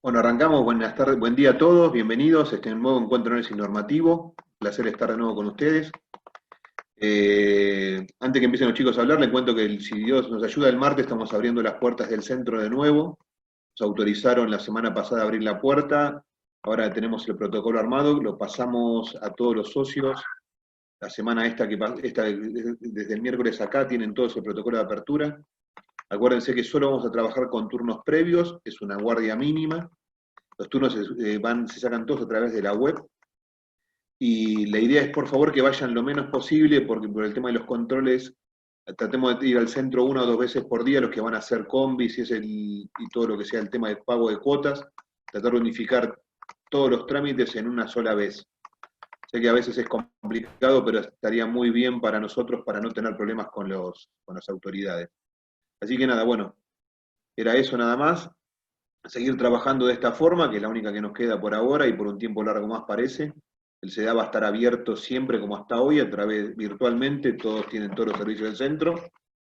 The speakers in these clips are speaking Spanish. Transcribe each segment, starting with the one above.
Bueno, arrancamos. Buenas tardes, buen día a todos, bienvenidos a este nuevo encuentro análisis normativo. Un placer estar de nuevo con ustedes. Antes que empiecen los chicos a hablar, les cuento que si Dios nos ayuda, el martes estamos abriendo las puertas del centro de nuevo. Nos autorizaron la semana pasada a abrir la puerta, ahora tenemos el protocolo armado, lo pasamos a todos los socios. La semana desde el miércoles acá tienen todo ese protocolo de apertura. Acuérdense que solo vamos a trabajar con turnos previos, es una guardia mínima. Los turnos se sacan todos a través de la web. Y la idea es, por favor, que vayan lo menos posible, porque por el tema de los controles, tratemos de ir al centro 1 o 2 veces por día, los que van a hacer combis y todo lo que sea el tema de pago de cuotas, tratar de unificar todos los trámites en una sola vez. Sé que a veces es complicado, pero estaría muy bien para nosotros para no tener problemas con las autoridades. Así que nada, bueno, era eso nada más. Seguir trabajando de esta forma, que es la única que nos queda por ahora y por un tiempo largo más parece. El CEDA va a estar abierto siempre como hasta hoy, virtualmente, todos tienen todos los servicios del centro.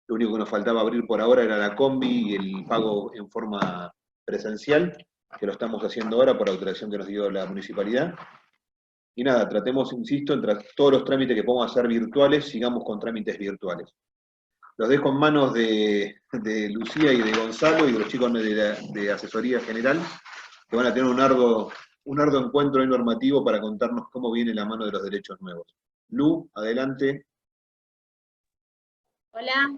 Lo único que nos faltaba abrir por ahora era la combi y el pago en forma presencial, que lo estamos haciendo ahora por autorización que nos dio la municipalidad. Y nada, tratemos, insisto, entre todos los trámites que podamos hacer virtuales, sigamos con trámites virtuales. Los dejo en manos de Lucía y de Gonzalo y de los chicos de asesoría general, que van a tener un arduo encuentro normativo para contarnos cómo viene la mano de los derechos nuevos. Lu, adelante. Hola,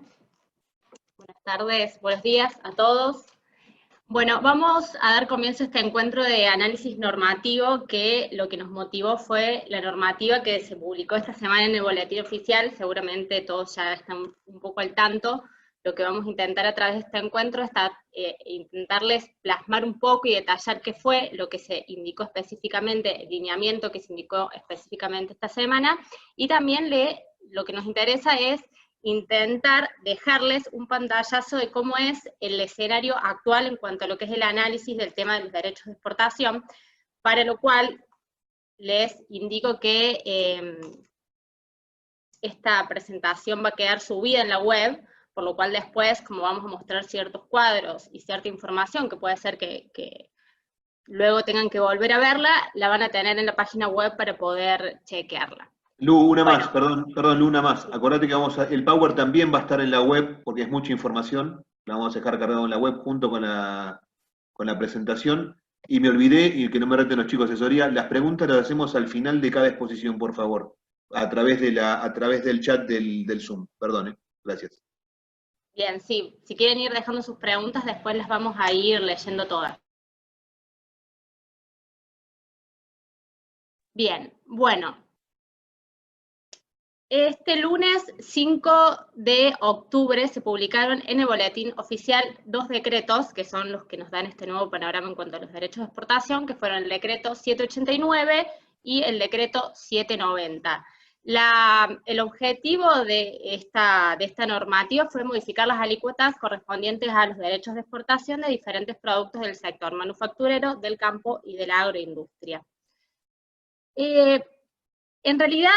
buenas tardes, buenos días a todos. Bueno, vamos a dar comienzo a este encuentro de análisis normativo, que lo que nos motivó fue la normativa que se publicó esta semana en el boletín oficial. Seguramente todos ya están un poco al tanto. Lo que vamos a intentar a través de este encuentro es intentarles plasmar un poco y detallar qué fue lo que se indicó específicamente, el lineamiento que se indicó específicamente esta semana, y también lo que nos interesa es intentar dejarles un pantallazo de cómo es el escenario actual en cuanto a lo que es el análisis del tema de los derechos de exportación, para lo cual les indico que esta presentación va a quedar subida en la web, por lo cual después, como vamos a mostrar ciertos cuadros y cierta información que puede ser que luego tengan que volver a verla, la van a tener en la página web para poder chequearla. Lu, una Bueno, más, perdón, Lu, una más. Acordate que el Power también va a estar en la web, porque es mucha información. La vamos a dejar cargado en la web junto con la presentación. Y me olvidé, y que no me reten los chicos de asesoría, las preguntas las hacemos al final de cada exposición, por favor. A través del chat del Zoom. Perdón, gracias. bien, sí, si quieren ir dejando sus preguntas, después las vamos a ir leyendo todas. Bien, bueno. Este lunes 5 de octubre se publicaron en el boletín oficial 2 decretos, que son los que nos dan este nuevo panorama en cuanto a los derechos de exportación, que fueron el decreto 789 y el decreto 790. El objetivo de esta normativa fue modificar las alícuotas correspondientes a los derechos de exportación de diferentes productos del sector manufacturero, del campo y de la agroindustria. En realidad,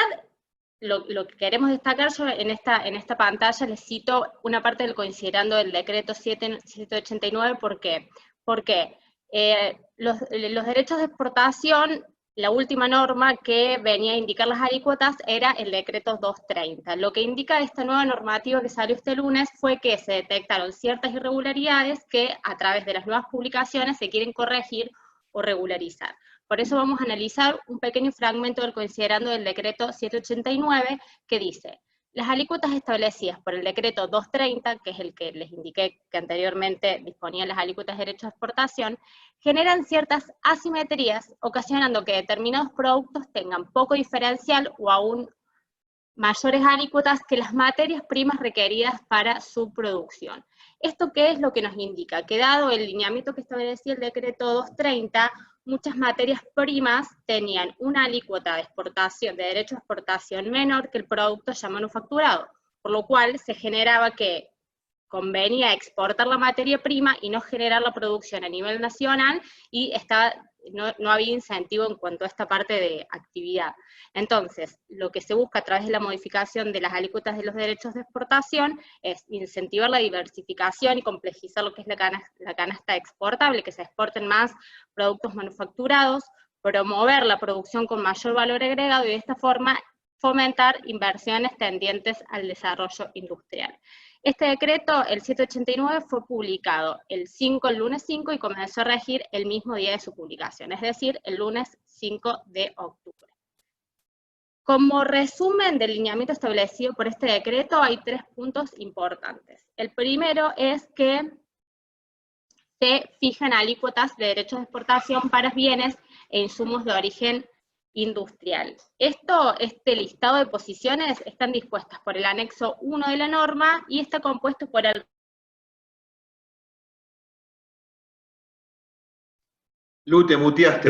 lo que queremos destacar, yo en esta pantalla les cito una parte del considerando del decreto 789, ¿por qué? Porque los derechos de exportación, la última norma que venía a indicar las alícuotas era el decreto 230. Lo que indica esta nueva normativa que salió este lunes fue que se detectaron ciertas irregularidades que a través de las nuevas publicaciones se quieren corregir o regularizar. Por eso vamos a analizar un pequeño fragmento del considerando del decreto 789, que dice: las alícuotas establecidas por el decreto 230, que es el que les indiqué que anteriormente disponía las alícuotas de derecho de exportación, generan ciertas asimetrías, ocasionando que determinados productos tengan poco diferencial o aún mayores alícuotas que las materias primas requeridas para su producción. ¿Esto qué es lo que nos indica? Que dado el lineamiento que establecía el decreto 230, muchas materias primas tenían una alícuota de exportación, de derecho de exportación menor que el producto ya manufacturado, por lo cual se generaba que convenía exportar la materia prima y no generar la producción a nivel nacional, y no había incentivo en cuanto a esta parte de actividad. Entonces, lo que se busca a través de la modificación de las alícuotas de los derechos de exportación es incentivar la diversificación y complejizar lo que es la canasta exportable, que se exporten más productos manufacturados, promover la producción con mayor valor agregado y de esta forma fomentar inversiones tendientes al desarrollo industrial. Este decreto, el 789, fue publicado el lunes 5 y comenzó a regir el mismo día de su publicación, es decir, el lunes 5 de octubre. Como resumen del lineamiento establecido por este decreto, hay 3 puntos importantes. El primero es que se fijan alícuotas de derechos de exportación para bienes e insumos de origen industrial. Este listado de posiciones están dispuestas por el anexo 1 de la norma y está compuesto por el... Lu, te muteaste,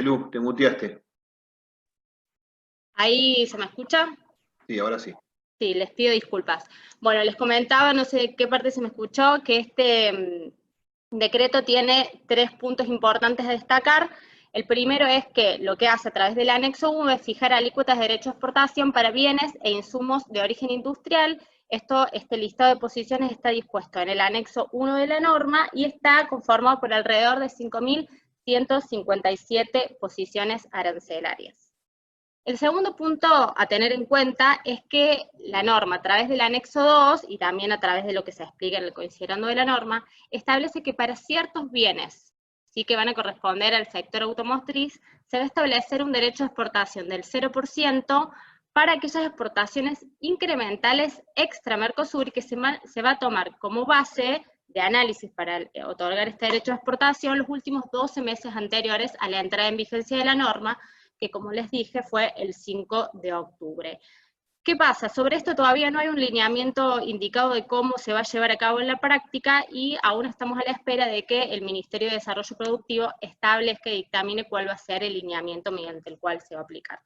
Lu, te muteaste. ¿Ahí se me escucha? Sí, ahora sí. Sí, les pido disculpas. Bueno, les comentaba, no sé de qué parte se me escuchó, que este decreto tiene 3 puntos importantes a destacar. El primero es que lo que hace a través del anexo 1 es fijar alícuotas de derecho de exportación para bienes e insumos de origen industrial. Este listado de posiciones está dispuesto en el anexo 1 de la norma y está conformado por alrededor de 5.157 posiciones arancelarias. El segundo punto a tener en cuenta es que la norma, a través del anexo 2, y también a través de lo que se explica en el considerando de la norma, establece que para ciertos bienes, sí que van a corresponder al sector automotriz, se va a establecer un derecho de exportación del 0% para aquellas exportaciones incrementales extra Mercosur, y que se va a tomar como base de análisis para otorgar este derecho de exportación los últimos 12 meses anteriores a la entrada en vigencia de la norma, que como les dije fue el 5 de octubre. ¿Qué pasa? Sobre esto todavía no hay un lineamiento indicado de cómo se va a llevar a cabo en la práctica y aún estamos a la espera de que el Ministerio de Desarrollo Productivo establezca y dictamine cuál va a ser el lineamiento mediante el cual se va a aplicar.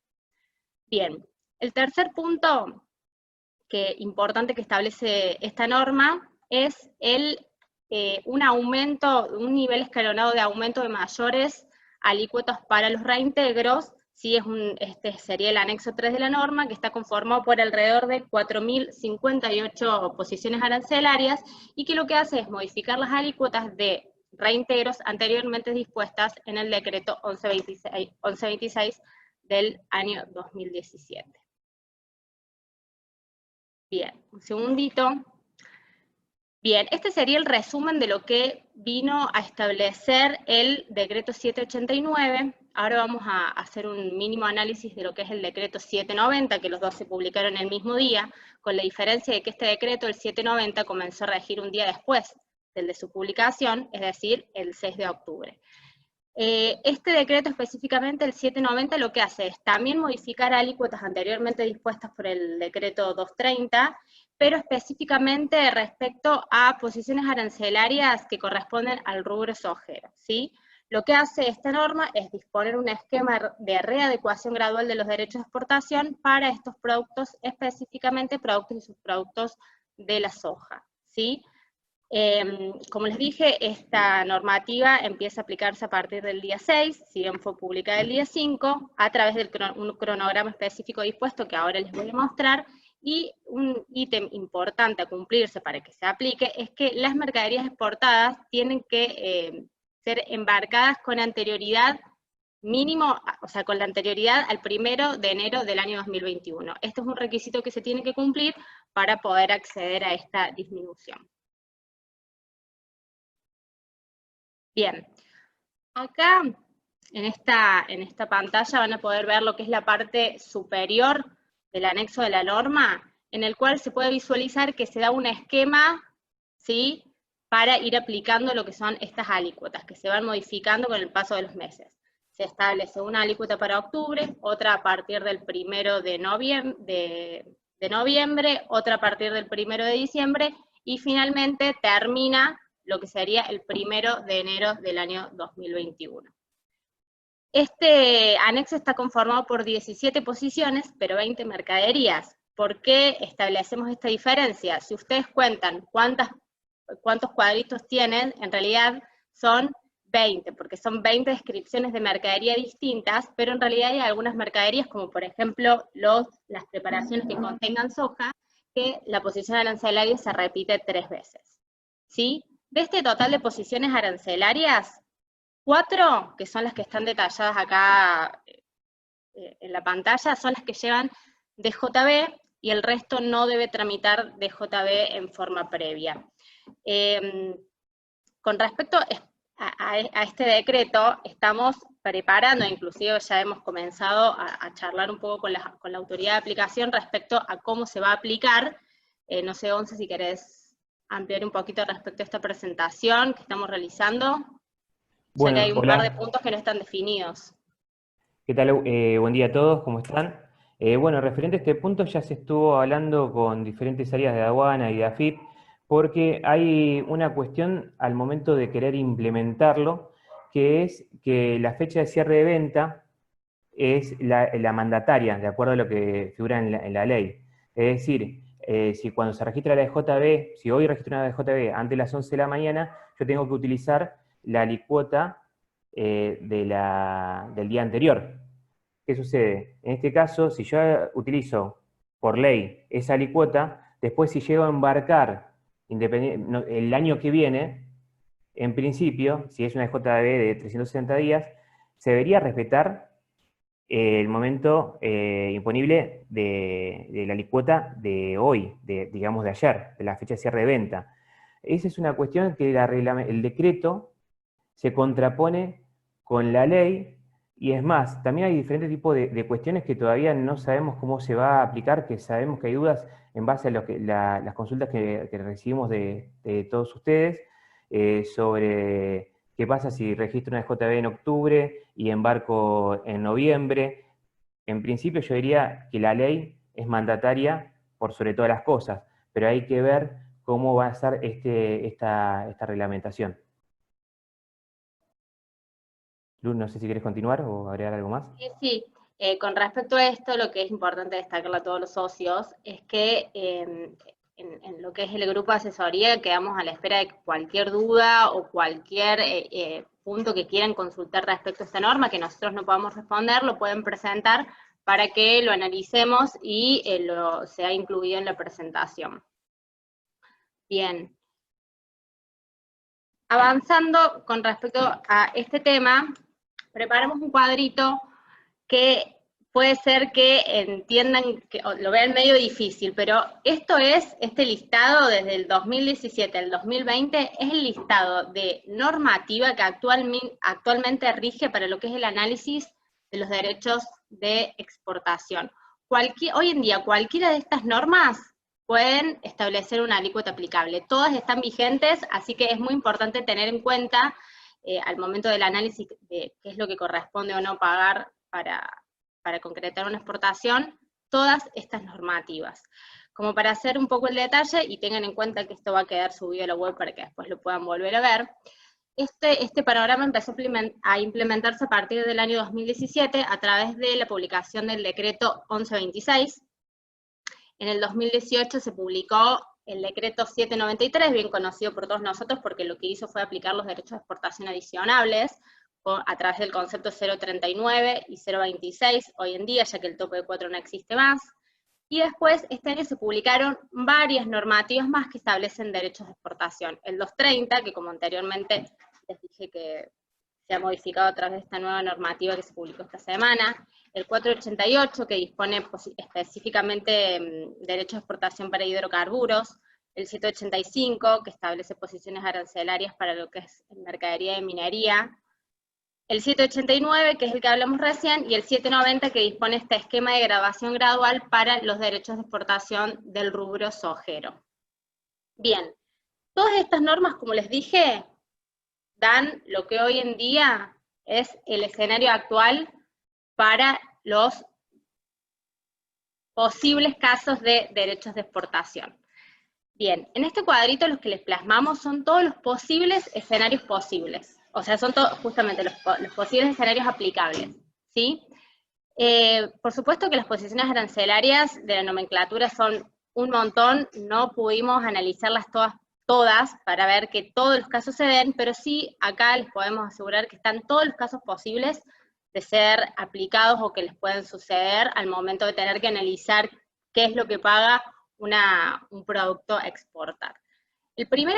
Bien, el tercer punto importante que establece esta norma es un nivel escalonado de aumento de mayores alícuotas para los reintegros. Sí, este sería el anexo 3 de la norma, que está conformado por alrededor de 4.058 posiciones arancelarias, y que lo que hace es modificar las alícuotas de reintegros anteriormente dispuestas en el decreto 1126 del año 2017. Bien, un segundito. Bien, este sería el resumen de lo que vino a establecer el decreto 789. Ahora vamos a hacer un mínimo análisis de lo que es el decreto 790, que los dos se publicaron el mismo día, con la diferencia de que este decreto, el 790, comenzó a regir un día después del de su publicación, es decir, el 6 de octubre. Este decreto específicamente, el 790, lo que hace es también modificar alícuotas anteriormente dispuestas por el decreto 230, pero específicamente respecto a posiciones arancelarias que corresponden al rubro sojero, ¿sí? Lo que hace esta norma es disponer un esquema de readecuación gradual de los derechos de exportación para estos productos, específicamente productos y subproductos de la soja, ¿sí? Como les dije, esta normativa empieza a aplicarse a partir del día 6, si bien fue publicada el día 5, a través de un cronograma específico dispuesto que ahora les voy a mostrar, y un ítem importante a cumplirse para que se aplique es que las mercaderías exportadas tienen que ser embarcadas con anterioridad mínimo, o sea, con la anterioridad al 1 de enero del año 2021. Este es un requisito que se tiene que cumplir para poder acceder a esta disminución. Bien, acá en esta pantalla van a poder ver lo que es la parte superior del anexo de la norma, en el cual se puede visualizar que se da un esquema, ¿sí?, para ir aplicando lo que son estas alícuotas, que se van modificando con el paso de los meses. Se establece una alícuota para octubre, otra a partir del 1 de noviembre, otra a partir del 1 de diciembre, y finalmente termina lo que sería el 1 de enero del año 2021. Este anexo está conformado por 17 posiciones, pero 20 mercaderías. ¿Por qué establecemos esta diferencia? Si ustedes cuentan cuántos cuadritos tienen, en realidad son 20, porque son 20 descripciones de mercadería distintas, pero en realidad hay algunas mercaderías, como por ejemplo las preparaciones que contengan soja, que la posición arancelaria se repite 3 veces. ¿Sí? De este total de posiciones arancelarias, 4, que son las que están detalladas acá en la pantalla, son las que llevan DJB, y el resto no debe tramitar DJB en forma previa. Con respecto a este decreto, estamos preparando, inclusive ya hemos comenzado a charlar un poco con la autoridad de aplicación respecto a cómo se va a aplicar. No sé, Once, si querés ampliar un poquito respecto a esta presentación que estamos realizando, Bueno, ya que hay un par de hola, puntos que no están definidos. ¿qué tal? Buen día a todos, ¿cómo están? Bueno, referente a este punto ya se estuvo hablando con diferentes áreas de aduana y de AFIP, porque hay una cuestión al momento de querer implementarlo, que es que la fecha de cierre de venta es la mandataria, de acuerdo a lo que figura en la ley. Es decir, si cuando se registra la DJB, si hoy registro una DJB antes de las 11 de la mañana, yo tengo que utilizar la alicuota del día anterior. ¿Qué sucede? En este caso, si yo utilizo por ley esa alicuota, después si llego a embarcar el año que viene, en principio, si es una DJB de 360 días, se debería respetar el momento imponible de la alicuota de hoy, digamos de ayer, de la fecha de cierre de venta. Esa es una cuestión que el decreto se contrapone con la ley, y es más, también hay diferentes tipos de cuestiones que todavía no sabemos cómo se va a aplicar, que sabemos que hay dudas en base a las consultas que recibimos de todos ustedes, sobre qué pasa si registro una JB en octubre y embarco en noviembre. En principio yo diría que la ley es mandataria por sobre todas las cosas, pero hay que ver cómo va a ser esta reglamentación. Luz, no sé si quieres continuar o agregar algo más. Sí. Con respecto a esto, lo que es importante destacarle a todos los socios es que en lo que es el grupo de asesoría quedamos a la espera de cualquier duda o cualquier punto que quieran consultar respecto a esta norma, que nosotros no podamos responder, lo pueden presentar para que lo analicemos y sea incluido en la presentación. Bien. Avanzando con respecto a este tema, preparamos un cuadrito que puede ser que entiendan, que lo vean medio difícil, pero este listado desde el 2017 al 2020 es el listado de normativa que actualmente rige para lo que es el análisis de los derechos de exportación. Hoy en día cualquiera de estas normas pueden establecer una alícuota aplicable. Todas están vigentes, así que es muy importante tener en cuenta al momento del análisis de qué es lo que corresponde o no pagar para concretar una exportación, todas estas normativas. Como para hacer un poco el detalle, y tengan en cuenta que esto va a quedar subido a la web para que después lo puedan volver a ver, este panorama empezó a implementarse a partir del año 2017 a través de la publicación del decreto 1126. En el 2018 se publicó el decreto 793, bien conocido por todos nosotros porque lo que hizo fue aplicar los derechos de exportación adicionables a través del concepto 039 y 026 hoy en día, ya que el tope de 4 no existe más. Y después, este año se publicaron varias normativas más que establecen derechos de exportación. El 230, que como anteriormente les dije que se ha modificado a través de esta nueva normativa que se publicó esta semana. El 488, que dispone específicamente derechos de exportación para hidrocarburos. El 785, que establece posiciones arancelarias para lo que es mercadería de minería. El 789, que es el que hablamos recién, y el 790, que dispone este esquema de graduación gradual para los derechos de exportación del rubro sojero. Bien, todas estas normas, como les dije, dan lo que hoy en día es el escenario actual para los posibles casos de derechos de exportación. Bien, en este cuadrito los que les plasmamos son todos los posibles escenarios posibles. O sea, son justamente los posibles escenarios aplicables, ¿sí? Por supuesto que las posiciones arancelarias de la nomenclatura son un montón, no pudimos analizarlas todas todas para ver que todos los casos se den, pero sí acá les podemos asegurar que están todos los casos posibles de ser aplicados o que les pueden suceder al momento de tener que analizar qué es lo que paga un producto a exportar. El primer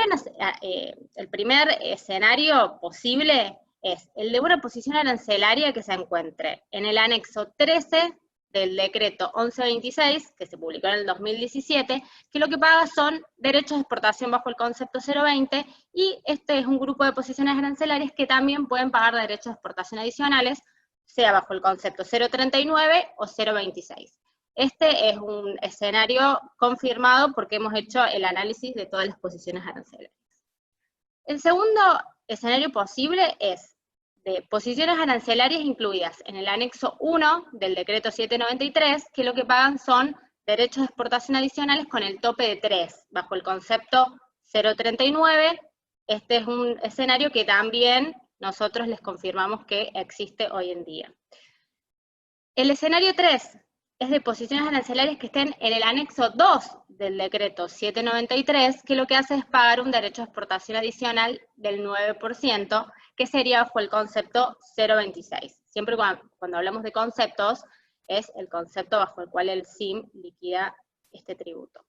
escenario posible es el de una posición arancelaria que se encuentre en el anexo 13 del decreto 1126, que se publicó en el 2017, que lo que paga son derechos de exportación bajo el concepto 020, y este es un grupo de posiciones arancelarias que también pueden pagar derechos de exportación adicionales, sea bajo el concepto 039 o 026. Este es un escenario confirmado porque hemos hecho el análisis de todas las posiciones arancelarias. El segundo escenario posible es de posiciones arancelarias incluidas en el anexo 1 del decreto 793, que lo que pagan son derechos de exportación adicionales con el tope de 3, bajo el concepto 039. Este es un escenario que también nosotros les confirmamos que existe hoy en día. El escenario 3 es de posiciones arancelarias que estén en el anexo 2 del decreto 793, que lo que hace es pagar un derecho de exportación adicional del 9%, que sería bajo el concepto 026. Siempre cuando hablamos de conceptos, es el concepto bajo el cual el SIM liquida este tributo.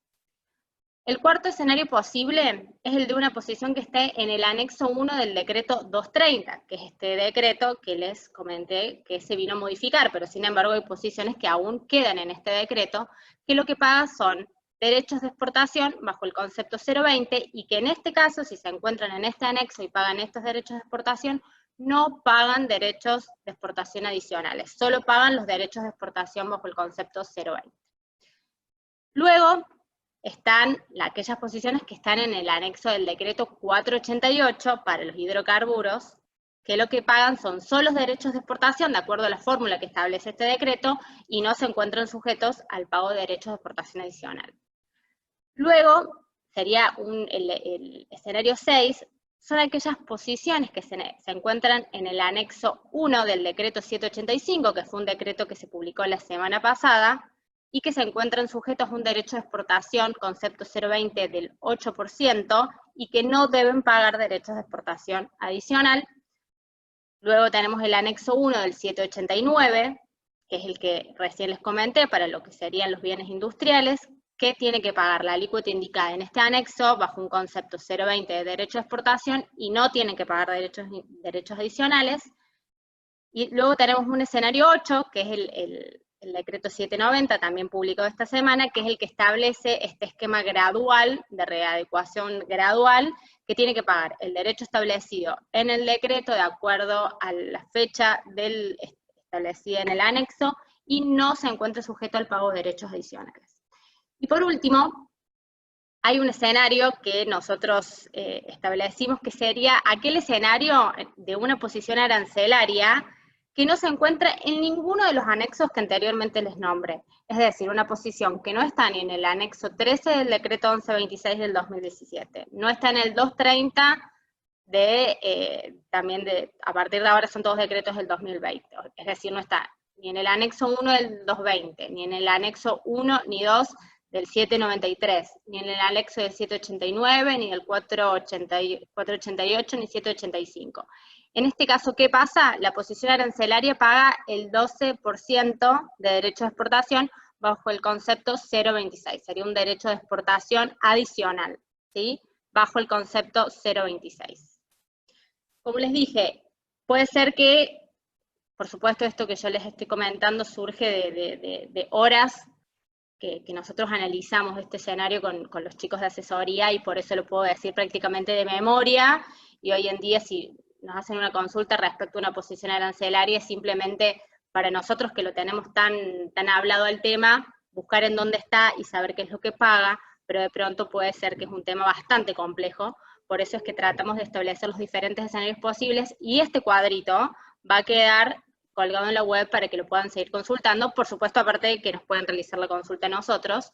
El cuarto escenario posible es el de una posición que esté en el anexo 1 del decreto 230, que es este decreto que les comenté que se vino a modificar, pero sin embargo hay posiciones que aún quedan en este decreto, que lo que pagan son derechos de exportación bajo el concepto 020, y que en este caso, si se encuentran en este anexo y pagan estos derechos de exportación, no pagan derechos de exportación adicionales, solo pagan los derechos de exportación bajo el concepto 020. Luego están aquellas posiciones que están en el anexo del decreto 488 para los hidrocarburos, que lo que pagan son solo los derechos de exportación de acuerdo a la fórmula que establece este decreto y no se encuentran sujetos al pago de derechos de exportación adicional. Luego sería el escenario 6, son aquellas posiciones que se encuentran en el anexo 1 del decreto 785, que fue un decreto que se publicó la semana pasada, y que se encuentran sujetos a un derecho de exportación, concepto 020 del 8%, y que no deben pagar derechos de exportación adicional. Luego tenemos el anexo 1 del 789, que es el que recién les comenté, para lo que serían los bienes industriales, que tiene que pagar la alícuota indicada en este anexo bajo un concepto 020 de derecho de exportación, y no tienen que pagar derechos adicionales. Y luego tenemos un escenario 8, que es el decreto 790, también publicado esta semana, que es el que establece este esquema gradual, de readecuación gradual, que tiene que pagar el derecho establecido en el decreto de acuerdo a la fecha establecida en el anexo, y no se encuentra sujeto al pago de derechos adicionales. Y por último, hay un escenario que nosotros establecimos que sería aquel escenario de una posición arancelaria que no se encuentra en ninguno de los anexos que anteriormente les nombré. Es decir, una posición que no está ni en el anexo 13 del decreto 1126 del 2017, no está en el 230 a partir de ahora son todos decretos del 2020, es decir, no está ni en el anexo 1 del 220, ni en el anexo 1 ni 2 del 793, ni en el anexo del 789, ni del 488, ni 785. En este caso, ¿qué pasa? La posición arancelaria paga el 12% de derecho de exportación bajo el concepto 026. Sería un derecho de exportación adicional, ¿sí? Bajo el concepto 026. Como les dije, puede ser que, por supuesto, esto que yo les estoy comentando surge de horas que nosotros analizamos este escenario con los chicos de asesoría, y por eso lo puedo decir prácticamente de memoria, y hoy en día si nos hacen una consulta respecto a una posición arancelaria, es simplemente para nosotros que lo tenemos tan hablado el tema, buscar en dónde está y saber qué es lo que paga, pero de pronto puede ser que es un tema bastante complejo, por eso es que tratamos de establecer los diferentes escenarios posibles, y este cuadrito va a quedar colgado en la web para que lo puedan seguir consultando, por supuesto, aparte de que nos puedan realizar la consulta a nosotros,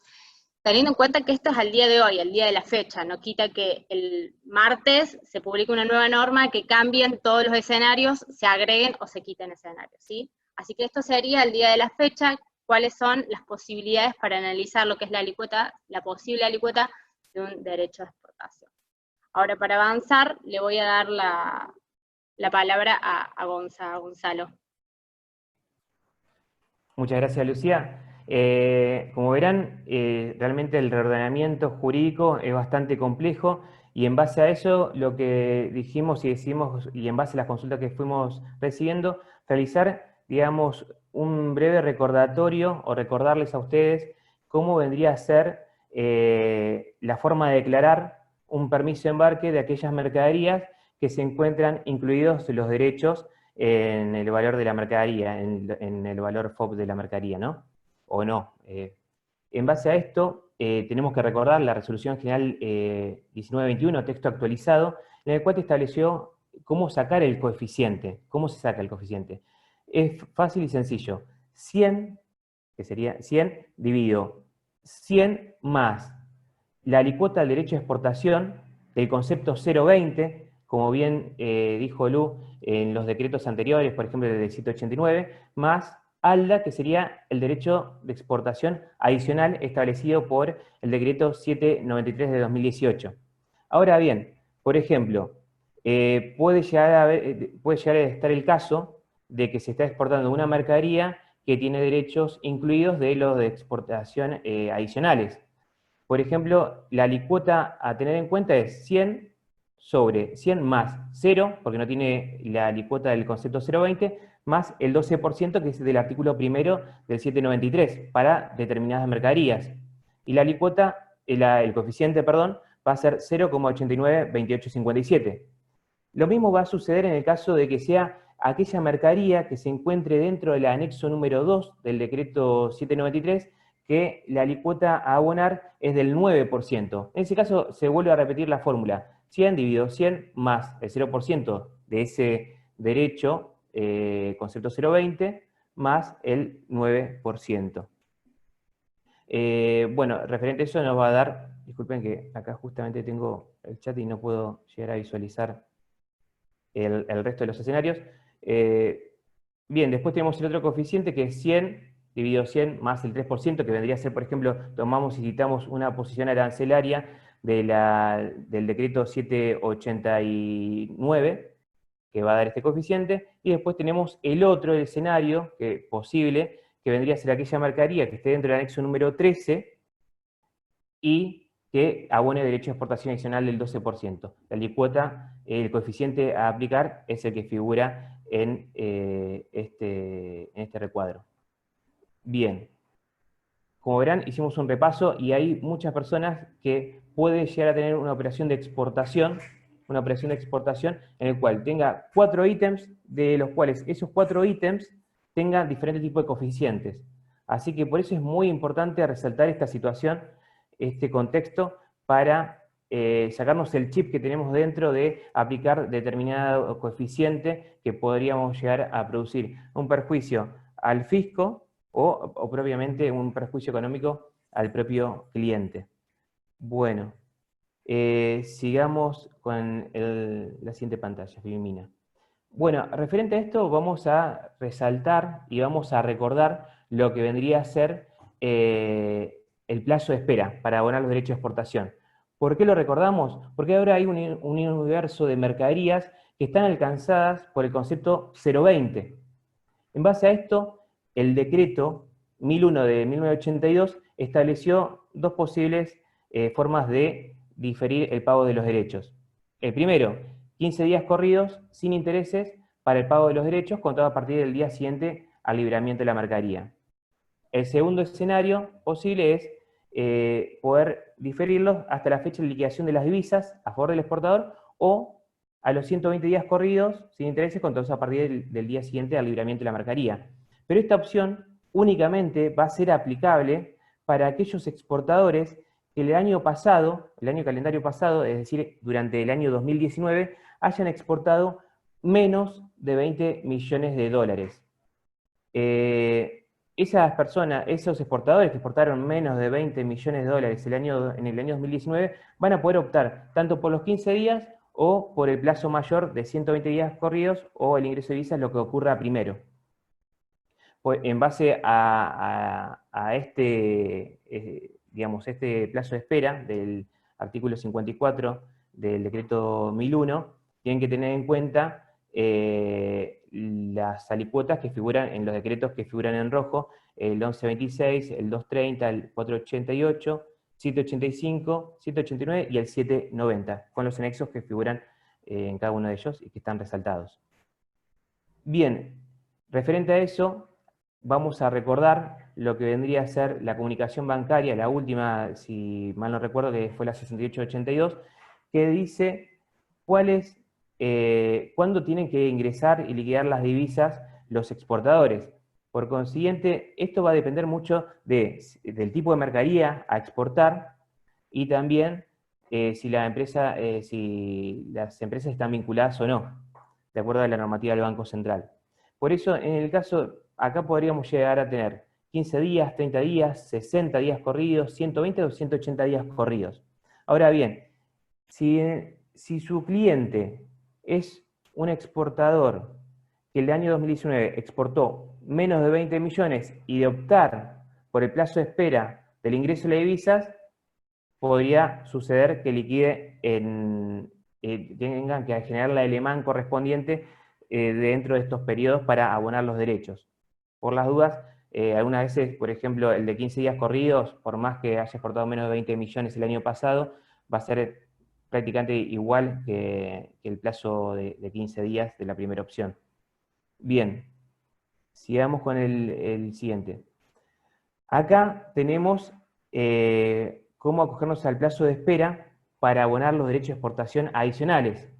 teniendo en cuenta que esto es al día de hoy, al día de la fecha, no quita que el martes se publique una nueva norma, que cambien todos los escenarios, se agreguen o se quiten escenarios, ¿sí? Así que esto sería el día de la fecha, cuáles son las posibilidades para analizar lo que es la alícuota, la posible alícuota de un derecho de exportación. Ahora, para avanzar, le voy a dar la palabra a Gonzalo. Muchas gracias, Lucía. Como verán, realmente el reordenamiento jurídico es bastante complejo y en base a eso lo que dijimos y decimos, y en base a las consultas que fuimos recibiendo, realizar, digamos, un breve recordatorio o recordarles a ustedes cómo vendría a ser la forma de declarar un permiso de embarque de aquellas mercaderías que se encuentran incluidos los derechos en el valor de la mercadería, en el valor FOB de la mercadería, ¿no? O no. En base a esto, tenemos que recordar la Resolución General 1921, texto actualizado, en el cual te estableció cómo sacar el coeficiente. ¿Cómo se saca el coeficiente? Es fácil y sencillo. 100, que sería 100, dividido 100 más la alícuota del derecho de exportación del concepto 020, como bien dijo Lu en los decretos anteriores, por ejemplo el del 189, más ALDA, que sería el derecho de exportación adicional establecido por el decreto 793 de 2018. Ahora bien, por ejemplo, puede llegar a estar el caso de que se está exportando una mercadería que tiene derechos incluidos de los de exportación adicionales. Por ejemplo, la alícuota a tener en cuenta es 100 sobre 100 más 0, porque no tiene la alícuota del concepto 020, más el 12% que es del artículo primero del 793 para determinadas mercaderías. Y la alícuota, el coeficiente, perdón, va a ser 0,892857. Lo mismo va a suceder en el caso de que sea aquella mercadería que se encuentre dentro del anexo número 2 del decreto 793, que la alícuota a abonar es del 9%. En ese caso se vuelve a repetir la fórmula. 100 dividido 100 más el 0% de ese derecho, concepto 020, más el 9%. Bueno, referente a eso nos va a dar, disculpen que acá justamente tengo el chat y no puedo llegar a visualizar el resto de los escenarios. Bien, después tenemos el otro coeficiente que es 100 dividido 100 más el 3%, que vendría a ser, por ejemplo, tomamos y citamos una posición arancelaria del decreto 789, que va a dar este coeficiente, y después tenemos el otro escenario posible, que vendría a ser aquella mercadería que esté dentro del anexo número 13 y que abone derecho de exportación adicional del 12%. La alícuota, el coeficiente a aplicar es el que figura en este recuadro. Bien, como verán, hicimos un repaso y hay muchas personas que pueden llegar a tener una operación de exportación en el cual tenga 4 ítems, de los cuales esos 4 ítems tengan diferentes tipos de coeficientes. Así que por eso es muy importante resaltar esta situación, este contexto, para sacarnos el chip que tenemos dentro de aplicar determinado coeficiente que podríamos llegar a producir un perjuicio al fisco o propiamente un perjuicio económico al propio cliente. Bueno, sigamos con la siguiente pantalla, Filmina. Bueno, referente a esto vamos a resaltar y vamos a recordar lo que vendría a ser el plazo de espera para abonar los derechos de exportación. ¿Por qué lo recordamos? Porque ahora hay un universo de mercaderías que están alcanzadas por el concepto 020. En base a esto, el decreto 1001 de 1982 estableció dos posibles formas de diferir el pago de los derechos. El primero, 15 días corridos sin intereses para el pago de los derechos, contado a partir del día siguiente al libramiento de la mercadería. El segundo escenario posible es poder diferirlos hasta la fecha de liquidación de las divisas a favor del exportador o a los 120 días corridos sin intereses, contados a partir del día siguiente al libramiento de la mercadería. Pero esta opción únicamente va a ser aplicable para aquellos exportadores que el año calendario pasado, es decir, durante el año 2019, hayan exportado menos de 20 millones de dólares. Esas personas, esos exportadores que exportaron menos de 20 millones de dólares en el año 2019, van a poder optar tanto por los 15 días o por el plazo mayor de 120 días corridos o el ingreso de divisas, lo que ocurra primero. Pues en base a este plazo de espera del artículo 54 del decreto 1001, tienen que tener en cuenta las alícuotas que figuran en los decretos que figuran en rojo, el 1126, el 230, el 488, 785, 789 y el 790, con los anexos que figuran en cada uno de ellos y que están resaltados. Bien, referente a eso, vamos a recordar lo que vendría a ser la comunicación bancaria, la última, si mal no recuerdo, que fue la 6882, que dice cuándo tienen que ingresar y liquidar las divisas los exportadores. Por consiguiente, esto va a depender mucho del tipo de mercadería a exportar y también si las empresas están vinculadas o no, de acuerdo a la normativa del Banco Central. Por eso, en el caso, acá podríamos llegar a tener 15 días, 30 días, 60 días corridos, 120 o 180 días corridos. Ahora bien, si su cliente es un exportador que el año 2019 exportó menos de 20 millones y de optar por el plazo de espera del ingreso de divisas, podría suceder que liquide tengan que generar la ELEMAN correspondiente dentro de estos periodos para abonar los derechos. Por las dudas, algunas veces, por ejemplo, el de 15 días corridos, por más que haya exportado menos de 20 millones el año pasado, va a ser prácticamente igual que el plazo de 15 días de la primera opción. Bien, sigamos con el siguiente. Acá tenemos cómo acogernos al plazo de espera para abonar los derechos de exportación adicionales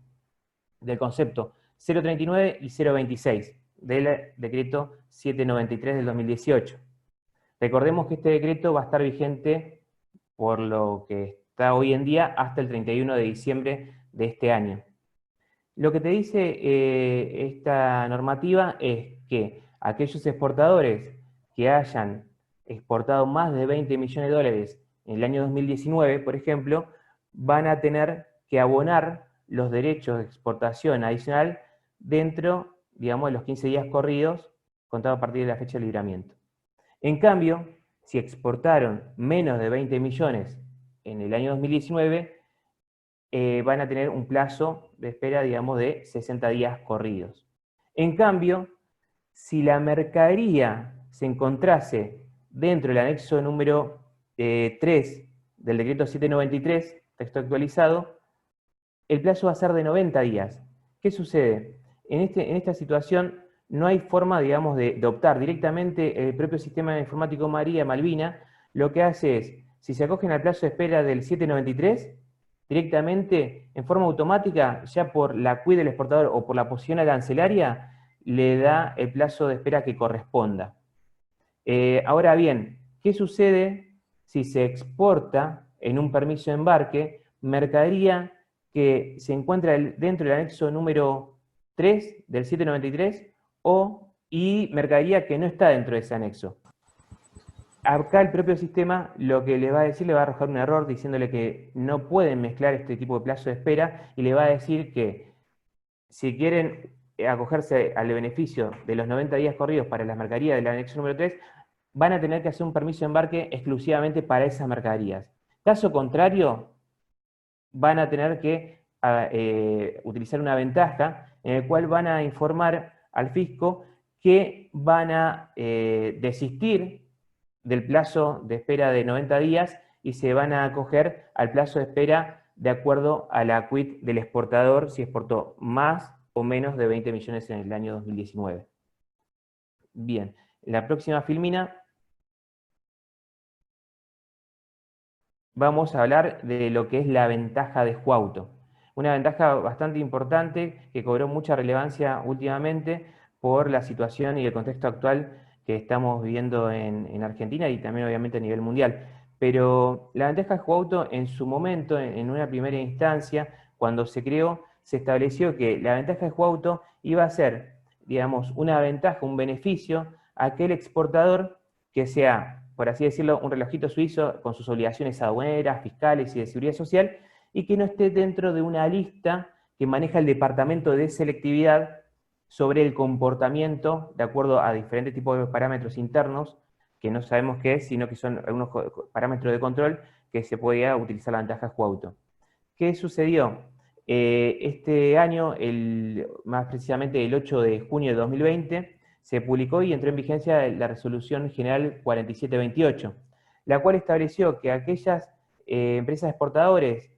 del concepto 039 y 026 del decreto 793 del 2018. Recordemos que este decreto va a estar vigente por lo que está hoy en día hasta el 31 de diciembre de este año. Lo que te dice esta normativa es que aquellos exportadores que hayan exportado más de 20 millones de dólares en el año 2019, por ejemplo, van a tener que abonar los derechos de exportación adicional dentro, digamos, de los 15 días corridos, contado a partir de la fecha de libramiento. En cambio, si exportaron menos de 20 millones en el año 2019, van a tener un plazo de espera, digamos, de 60 días corridos. En cambio, si la mercadería se encontrase dentro del anexo número 3 del decreto 793, texto actualizado, el plazo va a ser de 90 días. ¿Qué sucede? En esta situación no hay forma, digamos, de optar. Directamente el propio sistema informático María Malvina lo que hace es, si se acogen al plazo de espera del 793, directamente, en forma automática, ya por la CUI del exportador o por la posición arancelaria, le da el plazo de espera que corresponda. Ahora bien, ¿qué sucede si se exporta en un permiso de embarque mercadería que se encuentra dentro del anexo número 3 del 793 y mercadería que no está dentro de ese anexo? Acá el propio sistema lo que le va a decir, le va a arrojar un error diciéndole que no pueden mezclar este tipo de plazo de espera y le va a decir que si quieren acogerse al beneficio de los 90 días corridos para las mercaderías del anexo número 3, van a tener que hacer un permiso de embarque exclusivamente para esas mercaderías. Caso contrario, van a tener que utilizar una ventaja en el cual van a informar al fisco que van a desistir del plazo de espera de 90 días y se van a acoger al plazo de espera de acuerdo a la quit del exportador si exportó más o menos de 20 millones en el año 2019. Bien, la próxima filmina vamos a hablar de lo que es la ventaja de Juauto. Una ventaja bastante importante que cobró mucha relevancia últimamente por la situación y el contexto actual que estamos viviendo en Argentina y también obviamente a nivel mundial. Pero la ventaja de Juauto en su momento, en una primera instancia, cuando se creó, se estableció que la ventaja de Juauto iba a ser, digamos, una ventaja, un beneficio a aquel exportador que sea, por así decirlo, un relojito suizo con sus obligaciones aduaneras, fiscales y de seguridad social, y que no esté dentro de una lista que maneja el Departamento de Selectividad sobre el comportamiento de acuerdo a diferentes tipos de parámetros internos, que no sabemos qué es, sino que son algunos parámetros de control que se podía utilizar la ventaja de Juauto. ¿Qué sucedió? Este año, más precisamente el 8 de junio de 2020, se publicó y entró en vigencia la Resolución General 4728, la cual estableció que aquellas empresas exportadores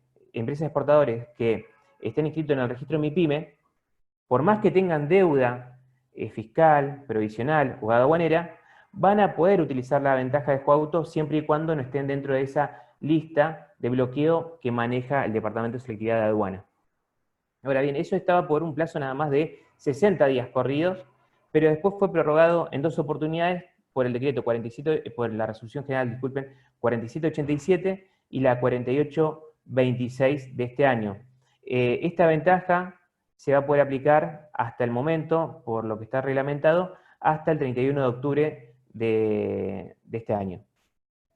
que estén inscritos en el registro MIPYME, por más que tengan deuda fiscal, provisional o aduanera, van a poder utilizar la ventaja de juego auto siempre y cuando no estén dentro de esa lista de bloqueo que maneja el Departamento de Selectividad de Aduana. Ahora bien, eso estaba por un plazo nada más de 60 días corridos, pero después fue prorrogado en 2 oportunidades por el decreto 47, por la resolución general, disculpen, 4787 y la 4826 de este año. Esta ventaja se va a poder aplicar hasta el momento, por lo que está reglamentado, hasta el 31 de octubre de este año.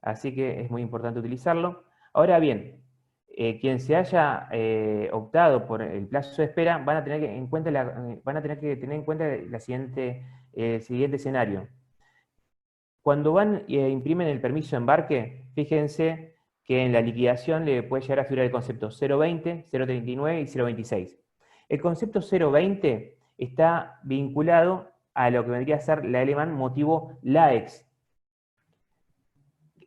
Así que es muy importante utilizarlo. Ahora bien, quien se haya optado por el plazo de espera van a tener que tener en cuenta el siguiente escenario. Cuando van e imprimen el permiso de embarque, fíjense que en la liquidación le puede llegar a figurar el concepto 020, 039 y 026. El concepto 020 está vinculado a lo que vendría a ser la alemán motivo LAEX,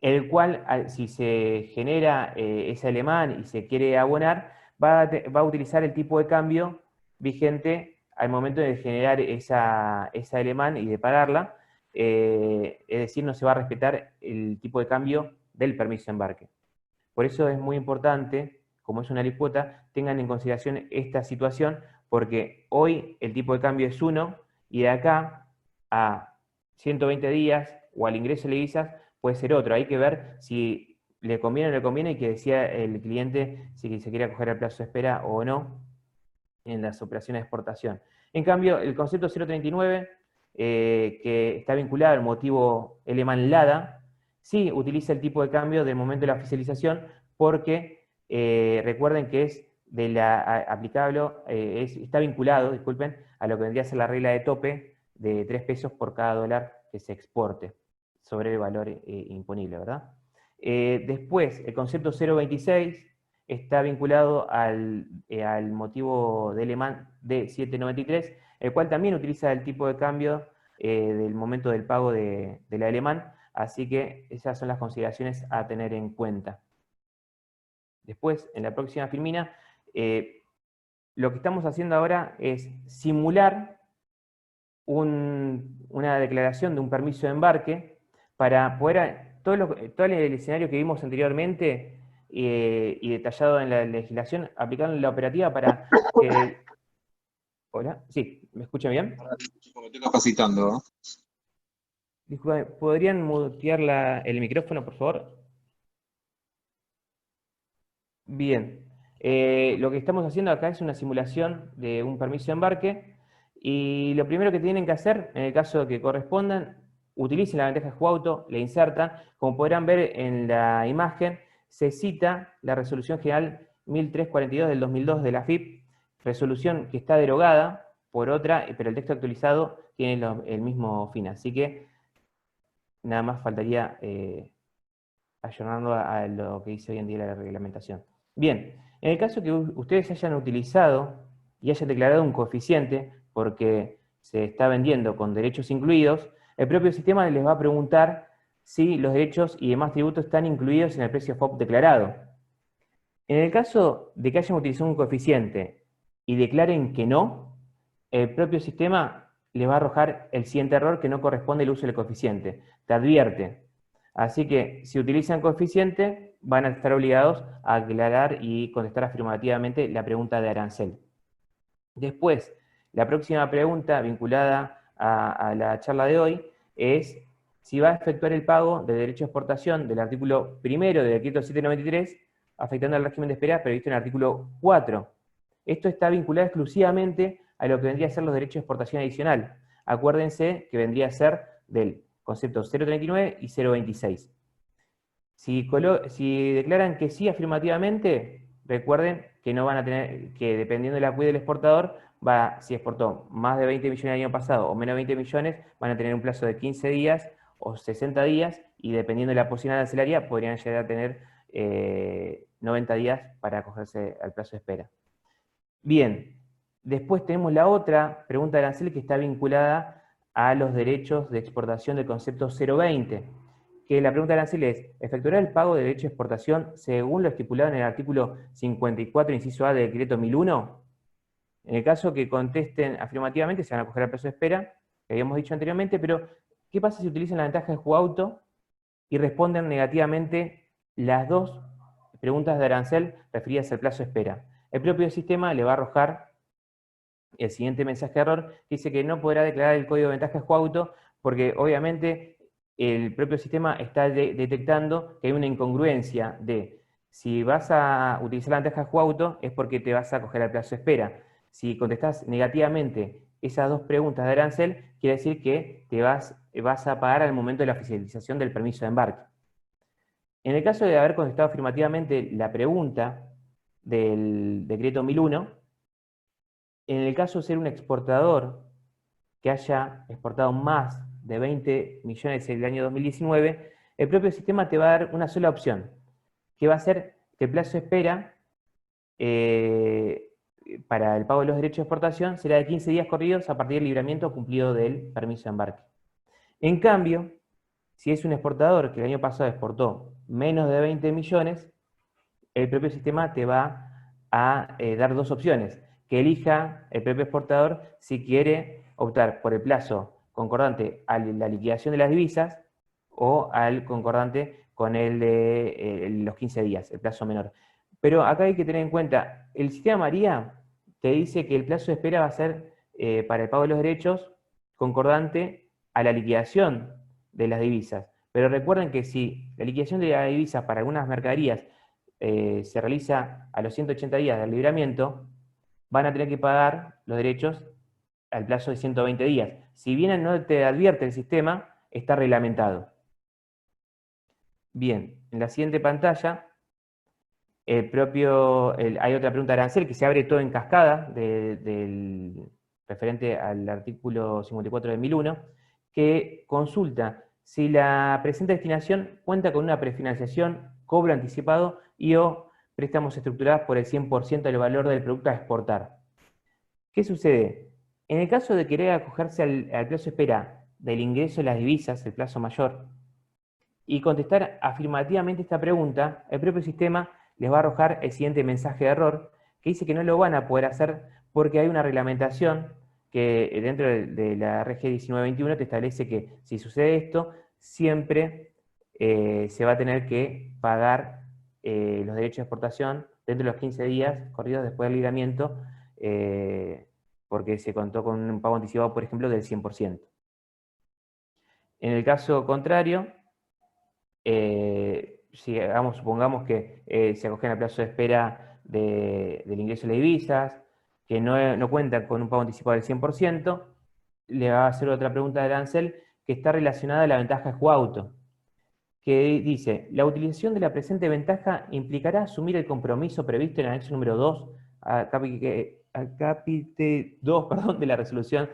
el cual, si se genera ese alemán y se quiere abonar, va a utilizar el tipo de cambio vigente al momento de generar esa alemán y de pagarla, es decir, no se va a respetar el tipo de cambio del permiso de embarque. Por eso es muy importante, como es una alícuota, tengan en consideración esta situación, porque hoy el tipo de cambio es 1, y de acá a 120 días o al ingreso de divisas puede ser otro. Hay que ver si le conviene o no le conviene, y que decida el cliente si se quiere acoger al plazo de espera o no en las operaciones de exportación. En cambio, el concepto 039, que está vinculado al motivo alemán LADA, sí utiliza el tipo de cambio del momento de la oficialización, porque recuerden que es aplicable, está vinculado, disculpen, a lo que vendría a ser la regla de tope de 3 pesos por cada dólar que se exporte sobre el valor imponible, ¿verdad? Después, el concepto 026 está vinculado al motivo de alemán D793, el cual también utiliza el tipo de cambio del momento del pago del alemán, así que esas son las consideraciones a tener en cuenta. Después, en la próxima filmina, lo que estamos haciendo ahora es simular una declaración de un permiso de embarque para poder, todo el escenario que vimos anteriormente y detallado en la legislación, aplicarlo en la operativa para que... ¿Hola? Sí, ¿me escuchan bien? Me estoy capacitando, ¿no? Disculpen, ¿podrían mutear el micrófono, por favor? Bien. Lo que estamos haciendo acá es una simulación de un permiso de embarque, y lo primero que tienen que hacer, en el caso que correspondan, utilicen la ventaja de juego auto, la insertan. Como podrán ver en la imagen, se cita la Resolución General 1342 del 2002 de la AFIP, resolución que está derogada por otra, pero el texto actualizado tiene el mismo fin. Así que nada más faltaría ayornando a lo que dice hoy en día la reglamentación. Bien, en el caso que ustedes hayan utilizado y hayan declarado un coeficiente porque se está vendiendo con derechos incluidos, el propio sistema les va a preguntar si los derechos y demás tributos están incluidos en el precio FOB declarado. En el caso de que hayan utilizado un coeficiente y declaren que no, el propio sistema les va a arrojar el siguiente error, que no corresponde al uso del coeficiente. Te advierte. Así que si utilizan coeficiente, van a estar obligados a aclarar y contestar afirmativamente la pregunta de arancel. Después, la próxima pregunta vinculada a la charla de hoy es si va a efectuar el pago de derecho de exportación del artículo 1 del decreto 793, afectando al régimen de espera previsto en el artículo 4. Esto está vinculado exclusivamente a lo que vendría a ser los derechos de exportación adicional. Acuérdense que vendría a ser del concepto 039 y 026. Si declaran que sí afirmativamente, recuerden que no van a tener, que dependiendo de la cuida del exportador, si exportó más de 20 millones el año pasado o menos de 20 millones, van a tener un plazo de 15 días o 60 días, y dependiendo de la posición arancelaria, podrían llegar a tener 90 días para acogerse al plazo de espera. Bien, después tenemos la otra pregunta de arancel que está vinculada a los derechos de exportación del concepto 020, que la pregunta de arancel es, ¿efectuará el pago de derecho de exportación según lo estipulado en el artículo 54, inciso A del decreto 1001? En el caso que contesten afirmativamente, se van a acoger al plazo de espera, que habíamos dicho anteriormente, pero ¿qué pasa si utilizan la ventaja de juego-auto y responden negativamente las dos preguntas de arancel referidas al plazo de espera? El propio sistema le va a arrojar el siguiente mensaje de error, que dice que no podrá declarar el código de ventaja de juego-auto porque obviamente el propio sistema está detectando que hay una incongruencia de si vas a utilizar la ventaja de juego-auto es porque te vas a acoger al plazo de espera. Si contestás negativamente esas dos preguntas de arancel, quiere decir que te vas a pagar al momento de la oficialización del permiso de embarque. En el caso de haber contestado afirmativamente la pregunta del decreto 1001, en el caso de ser un exportador que haya exportado más de 20 millones en el año 2019, el propio sistema te va a dar una sola opción, que va a ser que el plazo de espera para el pago de los derechos de exportación será de 15 días corridos a partir del libramiento cumplido del permiso de embarque. En cambio, si es un exportador que el año pasado exportó menos de 20 millones, el propio sistema te va a dar dos opciones, que elija el propio exportador si quiere optar por el plazo concordante a la liquidación de las divisas o al concordante con el de los 15 días, el plazo menor. Pero acá hay que tener en cuenta, el sistema María te dice que el plazo de espera va a ser para el pago de los derechos concordante a la liquidación de las divisas. Pero recuerden que si la liquidación de las divisas para algunas mercaderías se realiza a los 180 días del libramiento, van a tener que pagar los derechos al plazo de 120 días. Si bien no te advierte el sistema, está reglamentado. Bien, en la siguiente pantalla hay otra pregunta de arancel que se abre todo en cascada referente al artículo 54 de 1001, que consulta si la presente destinación cuenta con una prefinanciación, cobro anticipado y o préstamos estructurados por el 100% del valor del producto a exportar. ¿Qué sucede? En el caso de querer acogerse al plazo de espera del ingreso de las divisas, el plazo mayor, y contestar afirmativamente esta pregunta, el propio sistema les va a arrojar el siguiente mensaje de error, que dice que no lo van a poder hacer porque hay una reglamentación que dentro de la RG 1921 te establece que si sucede esto, siempre se va a tener que pagar los derechos de exportación dentro de los 15 días corridos después del libramiento, porque se contó con un pago anticipado, por ejemplo, del 100%. En el caso contrario, supongamos que se acogen al plazo de espera del ingreso de las divisas, que no cuentan con un pago anticipado del 100%, le va a hacer otra pregunta de arancel que está relacionada a la ventaja de juego-auto, que dice, la utilización de la presente ventaja implicará asumir el compromiso previsto en el anexo número 2, capítulo 2, de la resolución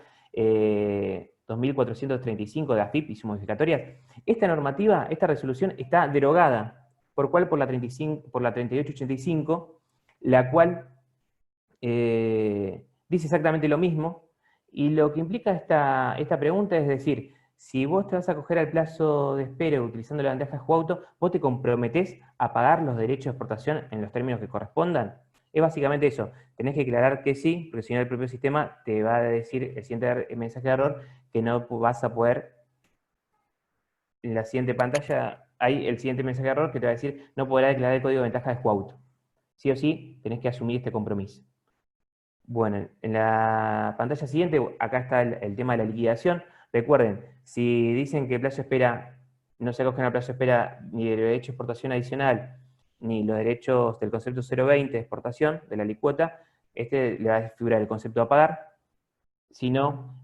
2435 de AFIP y sus modificatorias. Esta normativa, esta resolución está derogada, por la 3885, la cual dice exactamente lo mismo, y lo que implica esta pregunta es decir, si vos te vas a acoger al plazo de espera utilizando la ventaja de juego-auto, vos te comprometés a pagar los derechos de exportación en los términos que correspondan. Es básicamente eso, tenés que aclarar que sí, porque si no el propio sistema te va a decir el siguiente mensaje de error, que no vas a poder, en la siguiente pantalla hay el siguiente mensaje de error que te va a decir, no podrá declarar el código de ventaja de juego-auto. Sí o sí, tenés que asumir este compromiso. Bueno, en la pantalla siguiente, acá está el tema de la liquidación. Recuerden, si dicen que el plazo de espera, no se acogen al plazo de espera ni de derecho de exportación adicional, ni los derechos del concepto 020 de exportación, de la alicuota, le va a figurar el concepto a pagar. Si no,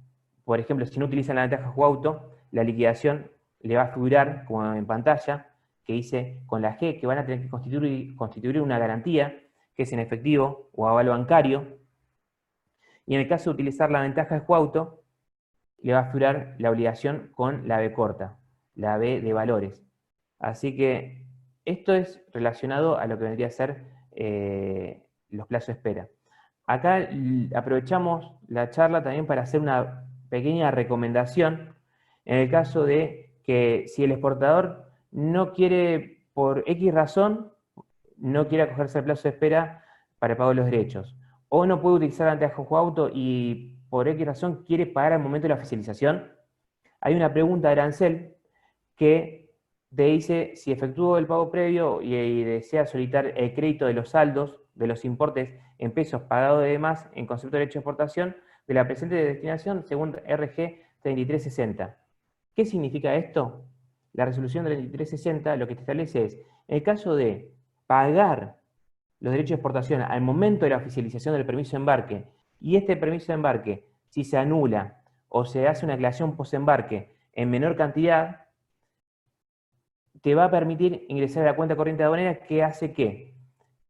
por ejemplo, si no utilizan la ventaja juego-auto, la liquidación le va a figurar, como en pantalla, que dice con la G, que van a tener que constituir una garantía, que es en efectivo o aval bancario. Y en el caso de utilizar la ventaja de juego-auto, le va a figurar la obligación con la B corta, la B de valores. Así que esto es relacionado a lo que vendría a ser los plazos de espera. Acá aprovechamos la charla también para hacer una pequeña recomendación en el caso de que si el exportador no quiere, por X razón, no quiere acogerse al plazo de espera para el pago de los derechos, o no puede utilizar anteajuste auto y por X razón quiere pagar al momento de la oficialización, hay una pregunta de arancel que te dice si efectuó el pago previo y desea solicitar el crédito de los saldos de los importes en pesos pagados de demás en concepto de derecho de exportación de la presente destinación según RG 3360. ¿Qué significa esto? La resolución 3360 lo que te establece es, en el caso de pagar los derechos de exportación al momento de la oficialización del permiso de embarque, y este permiso de embarque, si se anula o se hace una aclaración post-embarque en menor cantidad, te va a permitir ingresar a la cuenta corriente aduanera, que hace que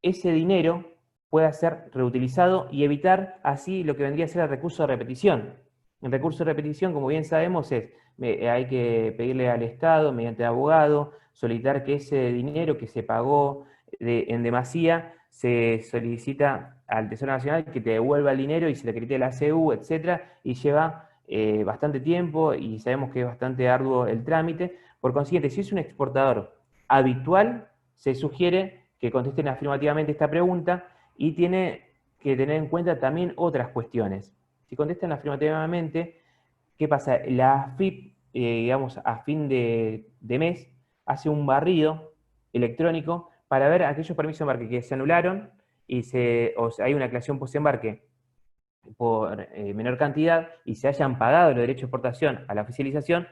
ese dinero pueda ser reutilizado y evitar así lo que vendría a ser el recurso de repetición. El recurso de repetición, como bien sabemos, hay que pedirle al Estado, mediante abogado, solicitar que ese dinero que se pagó en demasía se solicita al Tesoro Nacional que te devuelva el dinero y se le acredite la ACU, etcétera, y lleva bastante tiempo y sabemos que es bastante arduo el trámite. Por consiguiente, si es un exportador habitual, se sugiere que contesten afirmativamente esta pregunta y tiene que tener en cuenta también otras cuestiones. Si contestan afirmativamente, ¿qué pasa? La AFIP, digamos, a fin de mes, hace un barrido electrónico para ver aquellos permisos de embarque que se anularon y hay una aclaración post-embarque por menor cantidad y se hayan pagado los derechos de exportación a la oficialización,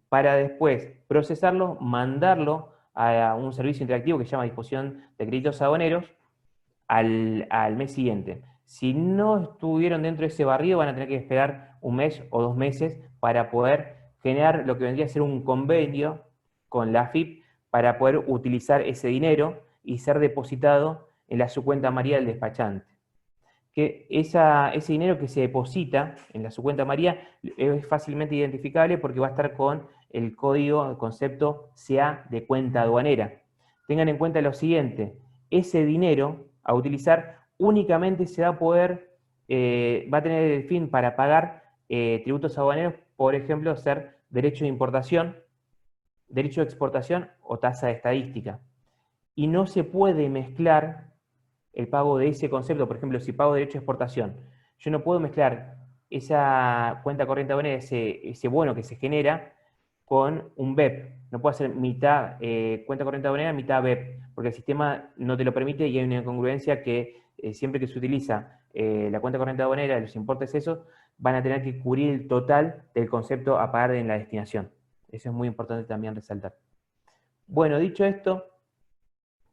para después procesarlo, mandarlo a un servicio interactivo que se llama disposición de créditos aduaneros al mes siguiente. Si no estuvieron dentro de ese barrido, van a tener que esperar un mes o 2 meses para poder generar lo que vendría a ser un convenio con la AFIP para poder utilizar ese dinero y ser depositado en la subcuenta María del despachante. Que ese dinero que se deposita en la subcuenta María es fácilmente identificable porque va a estar con el código, el concepto CA de cuenta aduanera. Tengan en cuenta lo siguiente, ese dinero a utilizar únicamente se va a poder, va a tener el fin para pagar tributos aduaneros, por ejemplo, ser derecho de importación, derecho de exportación o tasa de estadística. Y no se puede mezclar el pago de ese concepto. Por ejemplo, si pago derecho de exportación, yo no puedo mezclar esa cuenta corriente aduanera, ese bono que se genera, con un BEP. No puedo hacer mitad cuenta corriente aduanera, mitad BEP, porque el sistema no te lo permite y hay una incongruencia que siempre que se utiliza la cuenta corriente aduanera, los importes esos, van a tener que cubrir el total del concepto a pagar en la destinación. Eso es muy importante también resaltar. Bueno, dicho esto,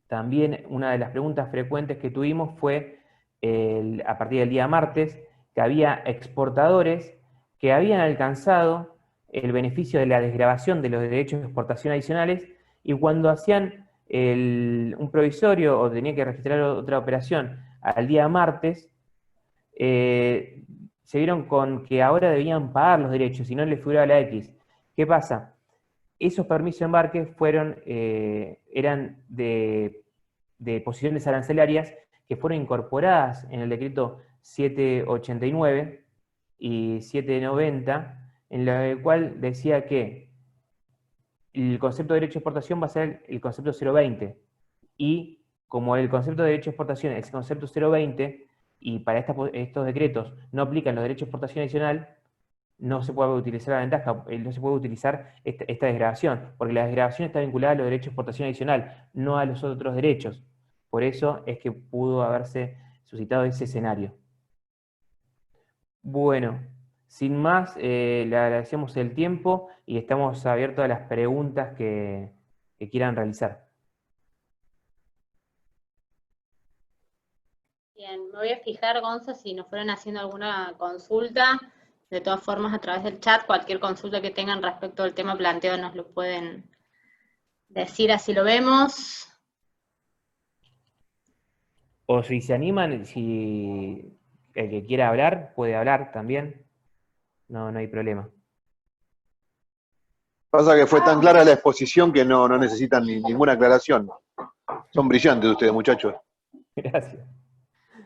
también una de las preguntas frecuentes que tuvimos fue, a partir del día martes, que había exportadores que habían alcanzado el beneficio de la desgravación de los derechos de exportación adicionales y cuando hacían un provisorio o tenían que registrar otra operación al día martes, se vieron con que ahora debían pagar los derechos y no les figuraba la X. ¿Qué pasa? Esos permisos de embarque eran de posiciones arancelarias que fueron incorporadas en el decreto 789 y 790, en el cual decía que el concepto de derecho de exportación va a ser el concepto 020, y como el concepto de derecho de exportación es el concepto 020, y para estos decretos no aplican los derechos de exportación adicional, no se puede utilizar la ventaja, no se puede utilizar esta desgravación, porque la desgravación está vinculada a los derechos de exportación adicional, no a los otros derechos. Por eso es que pudo haberse suscitado ese escenario. Bueno, sin más, le agradecemos el tiempo y estamos abiertos a las preguntas que quieran realizar. Bien, me voy a fijar, Gonza, si nos fueron haciendo alguna consulta. De todas formas, a través del chat, cualquier consulta que tengan respecto al tema planteado nos lo pueden decir, así lo vemos. O si se animan, si el que quiera hablar, puede hablar también. No hay problema. Pasa que fue tan clara la exposición que no necesitan ninguna aclaración. Son brillantes ustedes, muchachos. Gracias.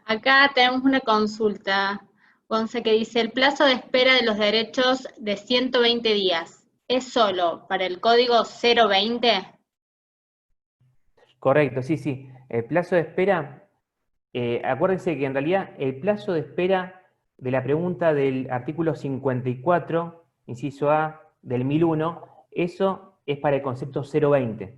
Acá tenemos una consulta, Gonza, que dice, el plazo de espera de los derechos de 120 días, ¿es solo para el código 020? Correcto, sí. El plazo de espera, acuérdense que en realidad el plazo de espera de la pregunta del artículo 54, inciso A, del 1001, eso es para el concepto 020,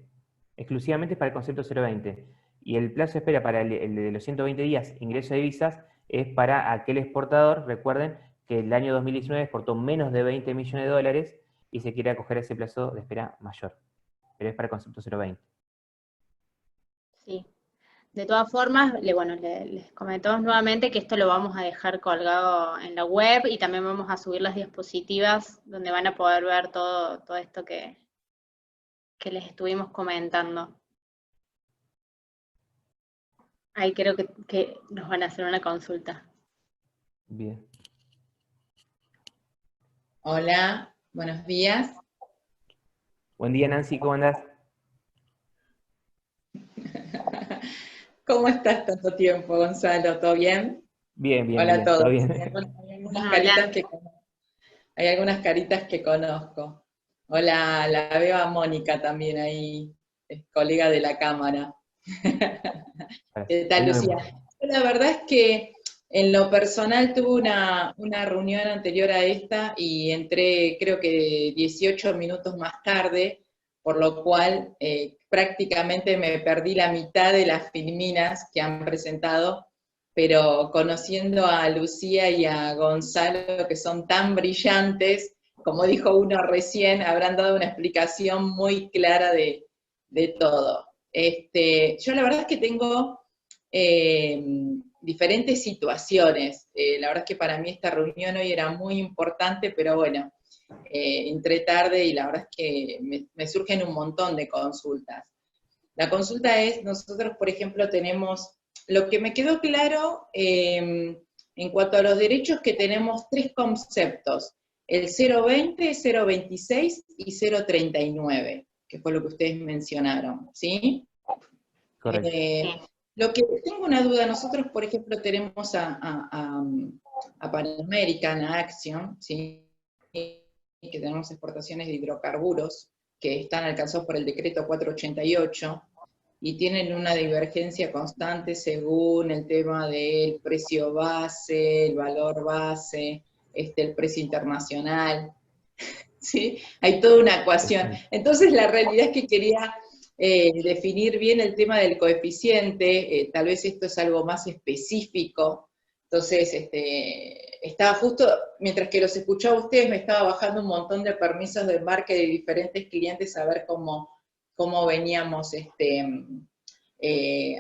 exclusivamente es para el concepto 020. Y el plazo de espera para el de los 120 días, ingreso de divisas, es para aquel exportador, recuerden que el año 2019 exportó menos de 20 millones de dólares y se quiere acoger a ese plazo de espera mayor, pero es para el concepto 020. Sí. De todas formas, les comentamos nuevamente que esto lo vamos a dejar colgado en la web y también vamos a subir las diapositivas donde van a poder ver todo esto que les estuvimos comentando. Ahí creo que nos van a hacer una consulta. Bien. Hola, buenos días. Buen día, Nancy, ¿cómo andás? ¿Cómo estás tanto tiempo, Gonzalo? ¿Todo bien? Bien, Hola a todos. todo bien. Hay algunas caritas que conozco. Hola, la veo a Mónica también ahí, es colega de la cámara. ¿Qué tal, Lucía? La verdad es que en lo personal tuve una reunión anterior a esta y entré creo que 18 minutos más tarde, por lo cual prácticamente me perdí la mitad de las filminas que han presentado, pero conociendo a Lucía y a Gonzalo, que son tan brillantes, como dijo uno recién, habrán dado una explicación muy clara de todo. Yo la verdad es que tengo diferentes situaciones. La verdad es que para mí esta reunión hoy era muy importante, pero bueno, entré tarde y la verdad es que me surgen un montón de consultas. La consulta es, nosotros por ejemplo tenemos, lo que me quedó claro en cuanto a los derechos, que tenemos tres conceptos, el 020, 026 y 039, que fue lo que ustedes mencionaron, ¿sí? Correcto. Lo que tengo una duda, nosotros por ejemplo tenemos a Pan American, a Action, ¿sí? Que tenemos exportaciones de hidrocarburos que están alcanzados por el decreto 488 y tienen una divergencia constante según el tema del precio base, el valor base, el precio internacional, ¿sí? Hay toda una ecuación. Entonces la realidad es que quería definir bien el tema del coeficiente, tal vez esto es algo más específico. Entonces, estaba justo, mientras que los escuchaba a ustedes, me estaba bajando un montón de permisos de embarque de diferentes clientes a ver cómo veníamos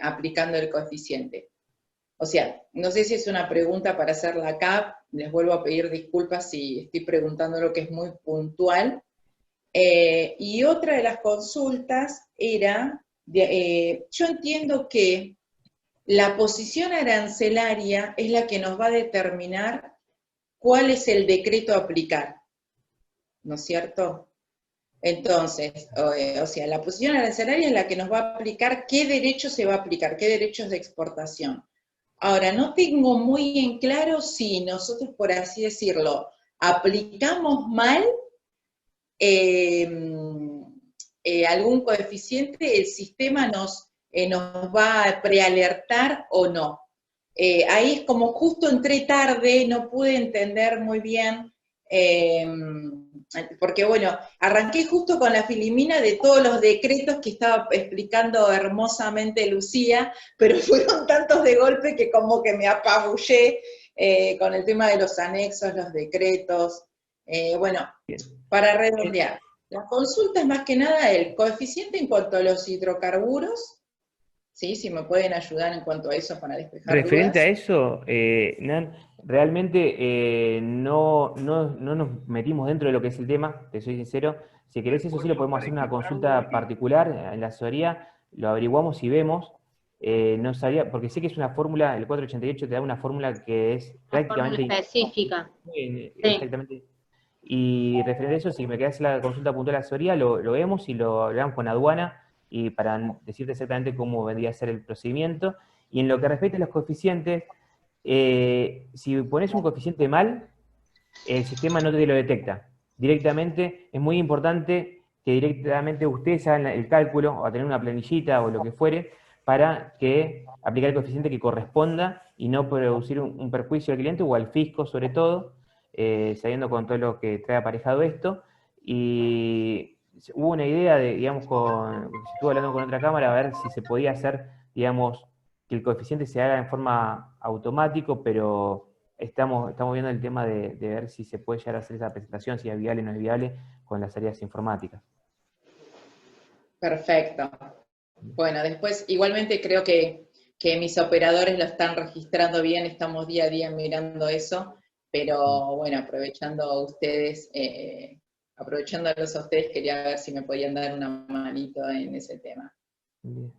aplicando el coeficiente. O sea, no sé si es una pregunta para hacerla acá, les vuelvo a pedir disculpas si estoy preguntando lo que es muy puntual. Y otra de las consultas era, yo entiendo que la posición arancelaria es la que nos va a determinar cuál es el decreto a aplicar, ¿no es cierto? Entonces, o sea, la posición arancelaria es la que nos va a aplicar qué derecho se va a aplicar, qué derechos de exportación. Ahora, no tengo muy en claro si nosotros, por así decirlo, aplicamos mal algún coeficiente, el sistema nos va a prealertar o no. Ahí es como justo entré tarde, no pude entender muy bien, porque bueno, arranqué justo con la filimina de todos los decretos que estaba explicando hermosamente Lucía, pero fueron tantos de golpe que como que me apabullé con el tema de los anexos, los decretos. Bueno, para redondear, la consulta es más que nada el coeficiente en cuanto a los hidrocarburos, ¿sí? Si me pueden ayudar en cuanto a eso para despejar Referente dudas. a eso, Nan, realmente no nos metimos dentro de lo que es el tema, te soy sincero. Si querés eso sí lo podemos hacer una consulta particular en la asesoría, lo averiguamos y vemos. No sabía, porque sé que es una fórmula, el 488 te da una fórmula que es Una fórmula prácticamente específica. Sí. Sí. Exactamente. Y referente a eso, si me quedas la consulta puntual de asesoría, lo vemos y lo hablamos con aduana y para decirte exactamente cómo vendría a ser el procedimiento. Y en lo que respecta a los coeficientes, si pones un coeficiente mal, el sistema no te lo detecta. Directamente, es muy importante que directamente ustedes hagan el cálculo, o a tener una planillita o lo que fuere, para que aplicar el coeficiente que corresponda y no producir un perjuicio al cliente o al fisco, sobre todo, sabiendo con todo lo que trae aparejado esto. Y hubo una idea de, digamos, se estuvo hablando con otra cámara, a ver si se podía hacer, digamos, que el coeficiente se haga en forma automático, pero estamos viendo el tema de ver si se puede llegar a hacer esa presentación, si es viable o no es viable, con las áreas informáticas. Perfecto. Bueno, después igualmente creo que mis operadores lo están registrando bien, estamos día a día mirando eso, pero bueno, aprovechándolos a ustedes, quería ver si me podían dar una manito en ese tema. Bien.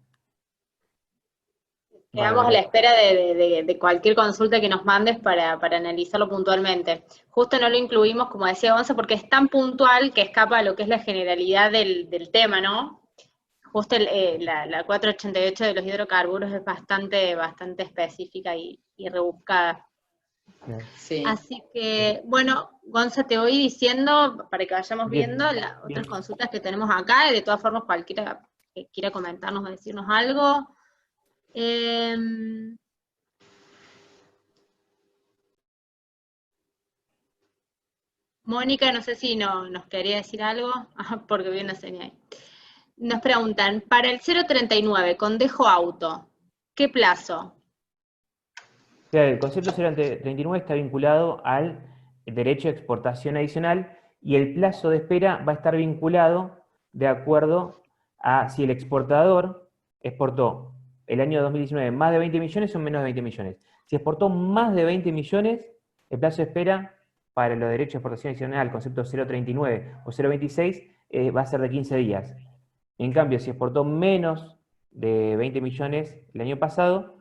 Quedamos a la espera de cualquier consulta que nos mandes para analizarlo puntualmente. Justo no lo incluimos, como decía Gonza, porque es tan puntual que escapa a lo que es la generalidad del tema, ¿no? Justo la 488 de los hidrocarburos es bastante específica y rebuscada. Sí. Así que, bueno, Gonza, te voy diciendo, para que vayamos Bien, viendo las bien. otras consultas que tenemos acá, y de todas formas cualquiera que quiera comentarnos o decirnos algo. Mónica, no sé si nos quería decir algo, porque vi una señal. Nos preguntan, para el 039 con dejo auto, ¿qué plazo? Claro, el concepto 039 está vinculado al derecho de exportación adicional y el plazo de espera va a estar vinculado de acuerdo a si el exportador exportó el año 2019 más de 20 millones o menos de 20 millones. Si exportó más de 20 millones, el plazo de espera para los derechos de exportación adicional, el concepto 039 o 026, va a ser de 15 días. En cambio, si exportó menos de 20 millones el año pasado,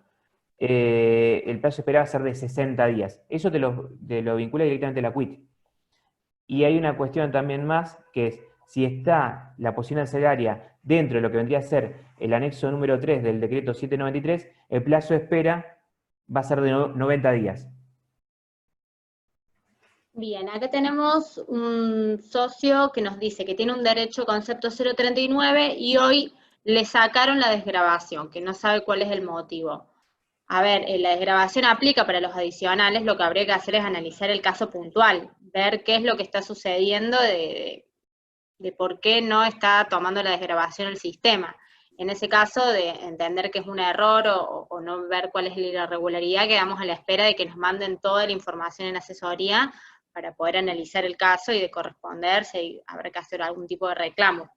el plazo de espera va a ser de 60 días. Eso te lo vincula directamente la QUIT. Y hay una cuestión también más, que es, si está la posición arancelaria dentro de lo que vendría a ser el anexo número 3 del decreto 793, el plazo de espera va a ser de 90 días. Bien, acá tenemos un socio que nos dice que tiene un derecho concepto 039 y hoy le sacaron la desgravación, que no sabe cuál es el motivo. A ver, la desgravación aplica para los adicionales, lo que habría que hacer es analizar el caso puntual, ver qué es lo que está sucediendo de por qué no está tomando la desgravación el sistema. En ese caso, de entender que es un error o no ver cuál es la irregularidad, quedamos a la espera de que nos manden toda la información en asesoría para poder analizar el caso y de corresponderse, y habrá que hacer algún tipo de reclamo.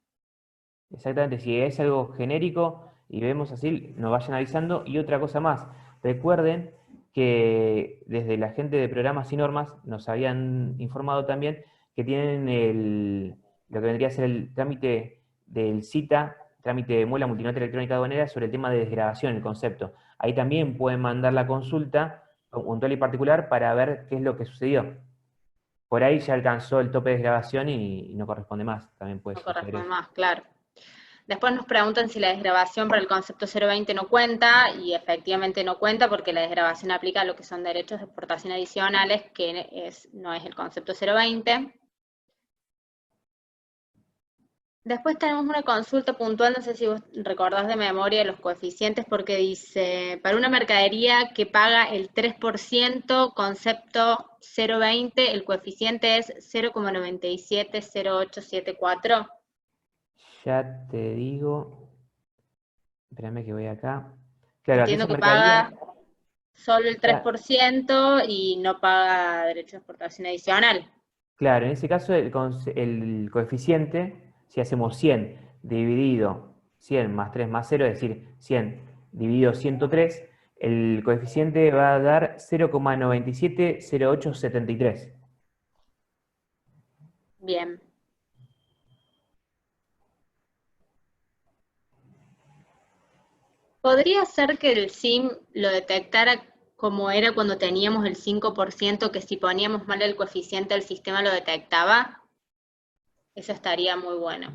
Exactamente, si es algo genérico y vemos así, nos vayan avisando. Y otra cosa más, recuerden que desde la gente de programas y normas nos habían informado también que tienen lo que vendría a ser el trámite del CITA, trámite de muela multinota electrónica aduanera, sobre el tema de desgravación, el concepto. Ahí también pueden mandar la consulta puntual y particular para ver qué es lo que sucedió. Por ahí ya alcanzó el tope de desgravación y no corresponde más, también puede No suceder corresponde eso. más, claro. Después nos preguntan si la desgravación para el concepto 020 no cuenta, y efectivamente no cuenta porque la desgravación aplica a lo que son derechos de exportación adicionales, que no es el concepto 020. Después tenemos una consulta puntual, no sé si vos recordás de memoria los coeficientes, porque dice, para una mercadería que paga el 3%, concepto 020, el coeficiente es 0,970874. Ya te digo, espérame que voy acá. Claro, Entiendo aquella que mercadería, paga solo el 3% y no paga derecho de exportación adicional. claro, en ese caso el coeficiente, si hacemos 100 dividido 100 más 3 más 0, es decir, 100 dividido 103, el coeficiente va a dar 0,970873. Bien. ¿Podría ser que el SIM lo detectara como era cuando teníamos el 5%, que si poníamos mal el coeficiente el sistema lo detectaba, eso estaría muy bueno.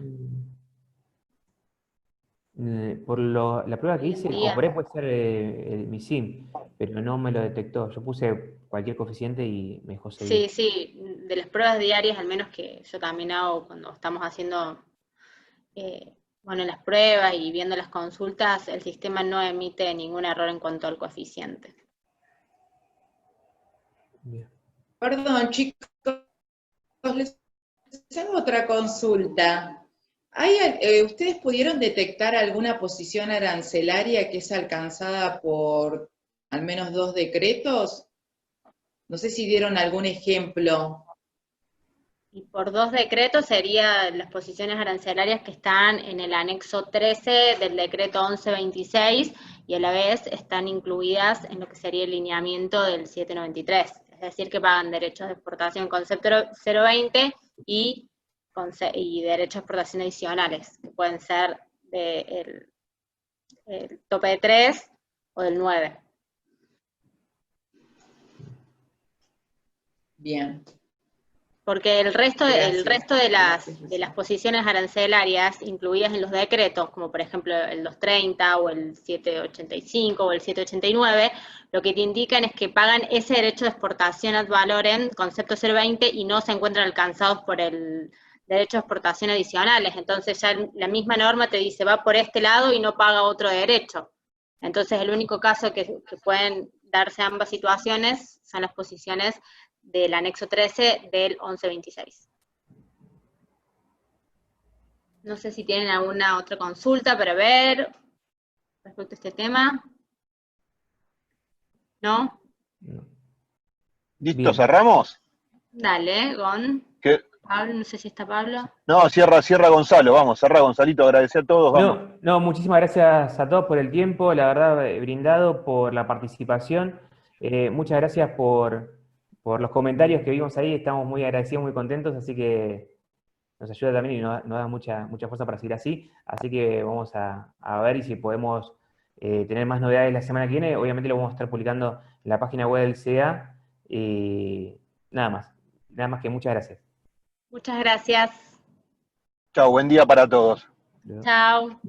Por la prueba que Hoy en hice, día. comparé puede ser el MISIM, pero no me lo detectó. Yo puse cualquier coeficiente y me dejó seguir. Sí, de las pruebas diarias, al menos que yo también hago cuando estamos haciendo, bueno, las pruebas y viendo las consultas, el sistema no emite ningún error en cuanto al coeficiente. Bien. Perdón, chicos, les hago otra consulta. ¿Ustedes pudieron detectar alguna posición arancelaria que es alcanzada por al menos 2 decretos? No sé si dieron algún ejemplo. Y por 2 decretos serían las posiciones arancelarias que están en el anexo 13 del decreto 1126 y a la vez están incluidas en lo que sería el lineamiento del 793. Es decir, que pagan derechos de exportación concepto 020 y derechos de exportación adicionales, que pueden ser el tope de 3 o del 9. Bien. Porque el resto de Gracias. las posiciones arancelarias incluidas en los decretos, como por ejemplo el 230 o el 785 o el 789, lo que te indican es que pagan ese derecho de exportación ad valorem, concepto 020, y no se encuentran alcanzados por el derecho de exportación adicionales. Entonces ya la misma norma te dice, va por este lado y no paga otro derecho. Entonces el único caso que pueden darse ambas situaciones son las posiciones del anexo 13 del 1126. No sé si tienen alguna otra consulta para ver respecto a este tema. ¿No? No. ¿Listo, Bien. cerramos? Dale, Gon. ¿Qué? Pablo, no sé si está Pablo. No, cierra Gonzalo, vamos, cerra Gonzalito, agradecer a todos, vamos. No, muchísimas gracias a todos por el tiempo, la verdad, brindado, por la participación. Muchas gracias por los comentarios que vimos ahí, estamos muy agradecidos, muy contentos, así que nos ayuda también y nos da mucha fuerza para seguir así. Así que vamos a ver y si podemos tener más novedades la semana que viene. Obviamente lo vamos a estar publicando en la página web del CEA. Y nada más que muchas gracias. Muchas gracias. Chao, buen día para todos. Chao.